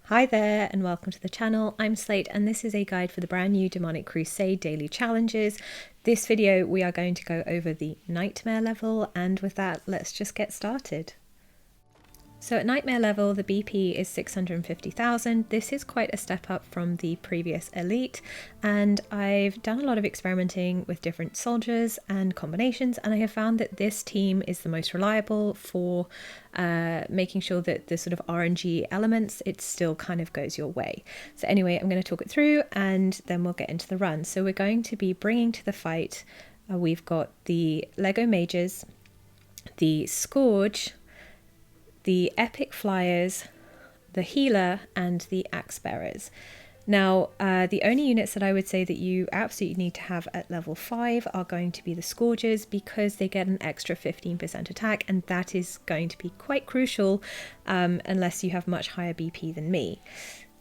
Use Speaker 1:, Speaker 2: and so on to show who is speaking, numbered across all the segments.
Speaker 1: Hi there and welcome to the channel. I'm Slate and this is a guide for the brand new Demonic Crusade daily challenges. This video we are going to go over the nightmare level, and with that let's just get started. So at nightmare level the BP is 650,000. This is quite a step up from the previous elite, and I've done a lot of experimenting with different soldiers and combinations, and I have found that this team is the most reliable for making sure that the sort of RNG elements, it still kind of goes your way. So anyway, I'm going to talk it through and then we'll get into the run. So we're going to be bringing to the fight, we've got the Lego Mages, the Scourge, the Epic Flyers, the Healer, and the Axe Bearers. Now, the only units that I would say that you absolutely need to have at level 5 are going to be the Scourges, because they get an extra 15% attack, and that is going to be quite crucial unless you have much higher BP than me.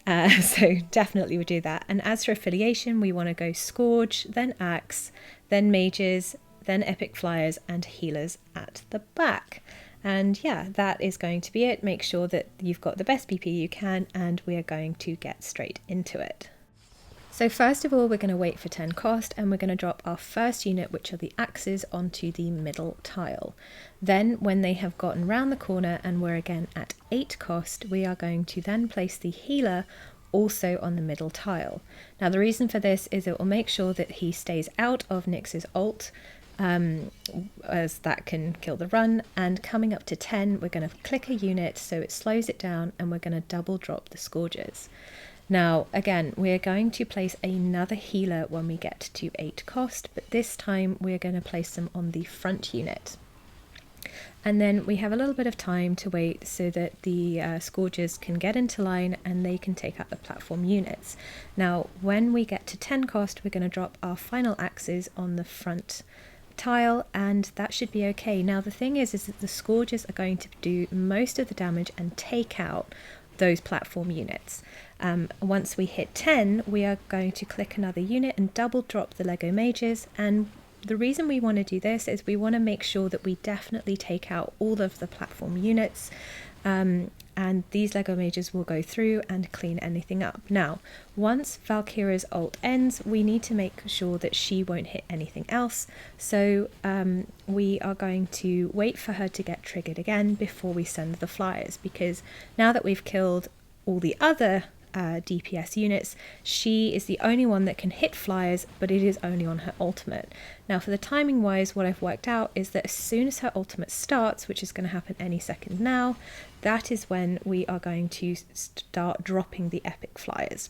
Speaker 1: So definitely would do that. And as for affiliation, we want to go Scourge, then Axe, then Mages, then Epic Flyers, and Healers at the back. And yeah, that is going to be it. Make sure that you've got the best BP you can, and we are going to get straight into it. So first of all, we're going to wait for 10 cost, and we're going to drop our first unit, which are the axes, onto the middle tile. Then when they have gotten round the corner and we're again at 8 cost, we are going to then place the healer also on the middle tile. Now the reason for this is it will make sure that he stays out of Nyx's ult, as that can kill the run. And coming up to 10, we're going to click a unit so it slows it down, and we're going to double drop the Scourges. Now again, we're going to place another healer when we get to 8 cost, but this time we're going to place them on the front unit. And then we have a little bit of time to wait so that the Scourges can get into line and they can take out the platform units. Now when we get to 10 cost, we're going to drop our final axes on the front tile, and that should be okay. Now the thing is that the Scourges are going to do most of the damage and take out those platform units. Once we hit 10, we are going to click another unit and double drop the Lego Mages, and the reason we want to do this is we want to make sure that we definitely take out all of the platform units, and these Lego Mages will go through and clean anything up. Now, once Valkyria's ult ends, we need to make sure that she won't hit anything else. So we are going to wait for her to get triggered again before we send the flyers, because now that we've killed all the other DPS units, she is the only one that can hit flyers, but it is only on her ultimate. Now for the timing wise, what I've worked out is that as soon as her ultimate starts, which is going to happen any second now, that is when we are going to start dropping the epic flyers.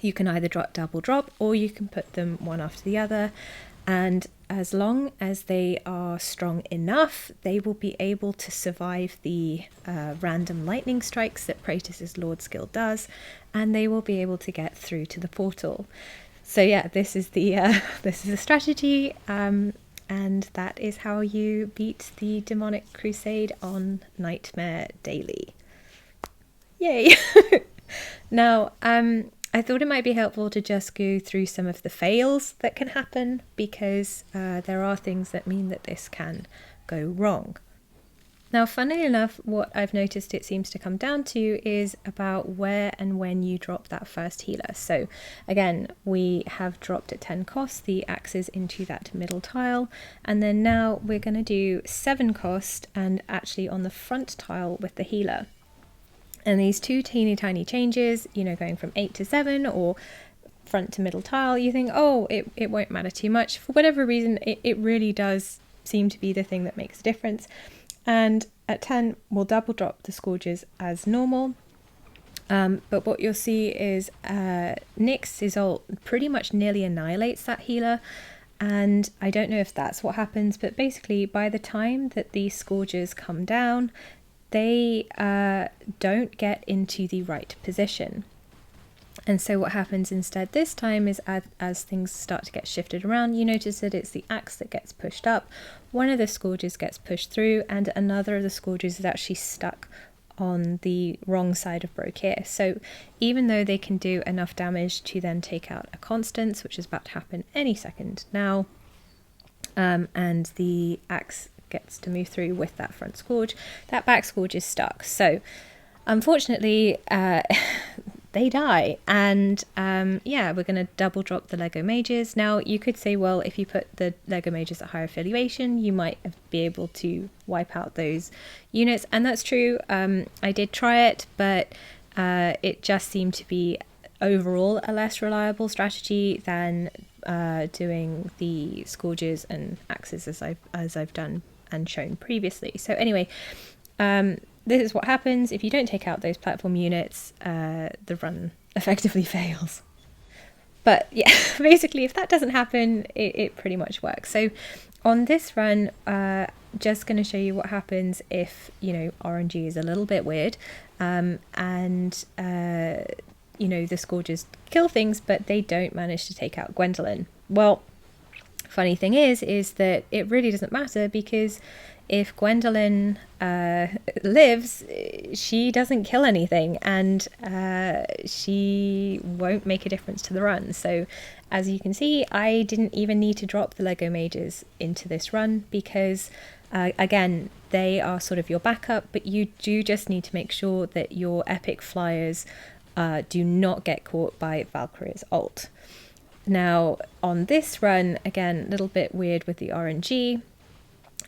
Speaker 1: You can either double drop, or you can put them one after the other, and as long as they are strong enough, they will be able to survive the random lightning strikes that Praetus' Lord skill does, and they will be able to get through to the portal. So yeah, this is the strategy, and that is how you beat the Demonic Crusade on Nightmare Daily. Yay! Now, I thought it might be helpful to just go through some of the fails that can happen, because there are things that mean that this can go wrong. Now, funnily enough, what I've noticed it seems to come down to is about where and when you drop that first healer. So again, we have dropped at 10 cost the axes into that middle tile, and then now we're going to do 7 cost and actually on the front tile with the healer. And these two teeny tiny changes, you know, going from 8 to 7 or front to middle tile, you think, oh, it won't matter too much. For whatever reason, it really does seem to be the thing that makes a difference. And at 10, we'll double drop the Scourges as normal. But what you'll see is Nyx's ult pretty much nearly annihilates that healer. And I don't know if that's what happens, but basically by the time that these Scourges come down, they don't get into the right position. And so what happens instead this time is as things start to get shifted around, you notice that it's the axe that gets pushed up, one of the Scourges gets pushed through, and another of the Scourges is actually stuck on the wrong side of Brokir. So even though they can do enough damage to then take out a Constance, which is about to happen any second now, and the axe gets to move through with that front Scourge, that back Scourge is stuck. So unfortunately, they die. And yeah, we're going to double drop the Lego Mages. Now you could say, well, if you put the Lego Mages at higher affiliation, you might be able to wipe out those units, and that's true. I did try it, but it just seemed to be overall a less reliable strategy than doing the Scourges and Axes as I've done and shown previously. So anyway, this is what happens if you don't take out those platform units. The run effectively fails. But yeah, basically if that doesn't happen, it pretty much works. So on this run, just going to show you what happens if, you know, RNG is a little bit weird, and you know, the Scourges kill things, but they don't manage to take out Gwendolyn. Well, funny thing is that it really doesn't matter, because if Gwendolyn lives, she doesn't kill anything, and she won't make a difference to the run. So as you can see, I didn't even need to drop the Lego Mages into this run, because again, they are sort of your backup, but you do just need to make sure that your epic flyers do not get caught by Valkyrie's ult. Now on this run, again, a little bit weird with the RNG,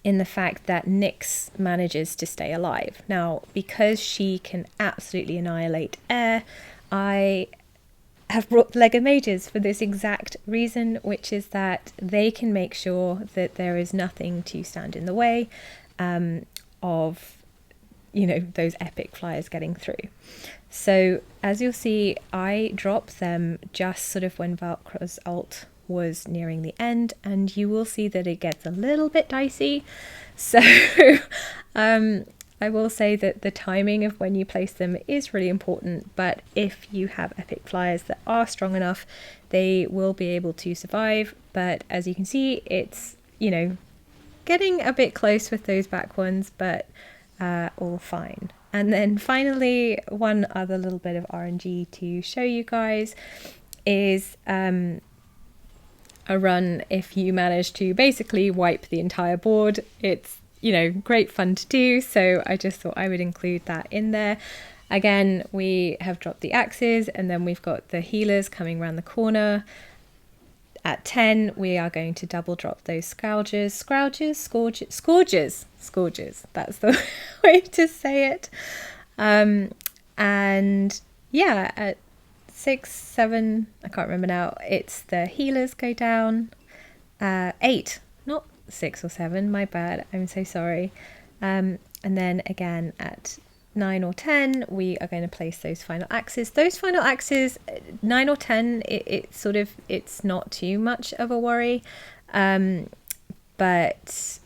Speaker 1: in the fact that Nyx manages to stay alive. Now, because she can absolutely annihilate air, I have brought Lego Mages for this exact reason, which is that they can make sure that there is nothing to stand in the way of, you know, those epic flyers getting through. So as you'll see, I drop them just sort of when Valkyrie's ult was nearing the end, and you will see that it gets a little bit dicey. So I will say that the timing of when you place them is really important, but if you have epic flyers that are strong enough, they will be able to survive. But as you can see, it's, you know, getting a bit close with those back ones, but all fine. And then finally, one other little bit of RNG to show you guys is a run if you manage to basically wipe the entire board. It's, you know, great fun to do, so I just thought I would include that in there. Again, we have dropped the axes, and then we've got the healers coming around the corner. At 10, we are going to double drop those Scourges, that's the way to say it. And yeah, at 6, 7, I can't remember now, it's the healers go down. 8, not 6 or 7, my bad, I'm so sorry. And then again at 9 or 10, we are going to place those final axes. Those final axes, 9 or 10, it's not too much of a worry, but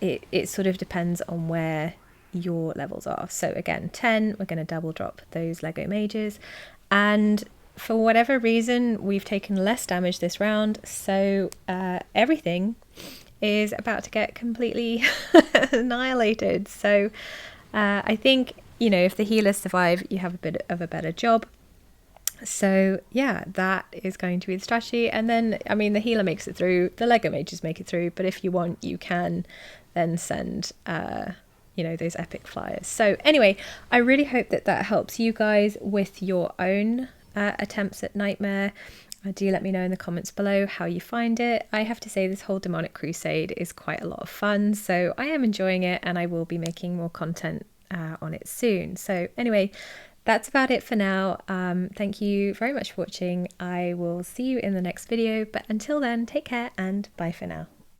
Speaker 1: it sort of depends on where your levels are. So again, 10, we're going to double drop those Lego Mages, and for whatever reason, we've taken less damage this round, so everything is about to get completely annihilated. So I think, you know, if the healers survive, you have a bit of a better job. So yeah, that is going to be the strategy. And then, I mean, the healer makes it through, the Lego Mages make it through, but if you want, you can then send you know, those epic flyers. So anyway, I really hope that that helps you guys with your own attempts at Nightmare. Do let me know in the comments below how you find it. I have to say, this whole Demonic Crusade is quite a lot of fun, so I am enjoying it, and I will be making more content on it soon. So anyway, that's about it for now. Thank you very much for watching. I will see you in the next video, but until then, take care and bye for now.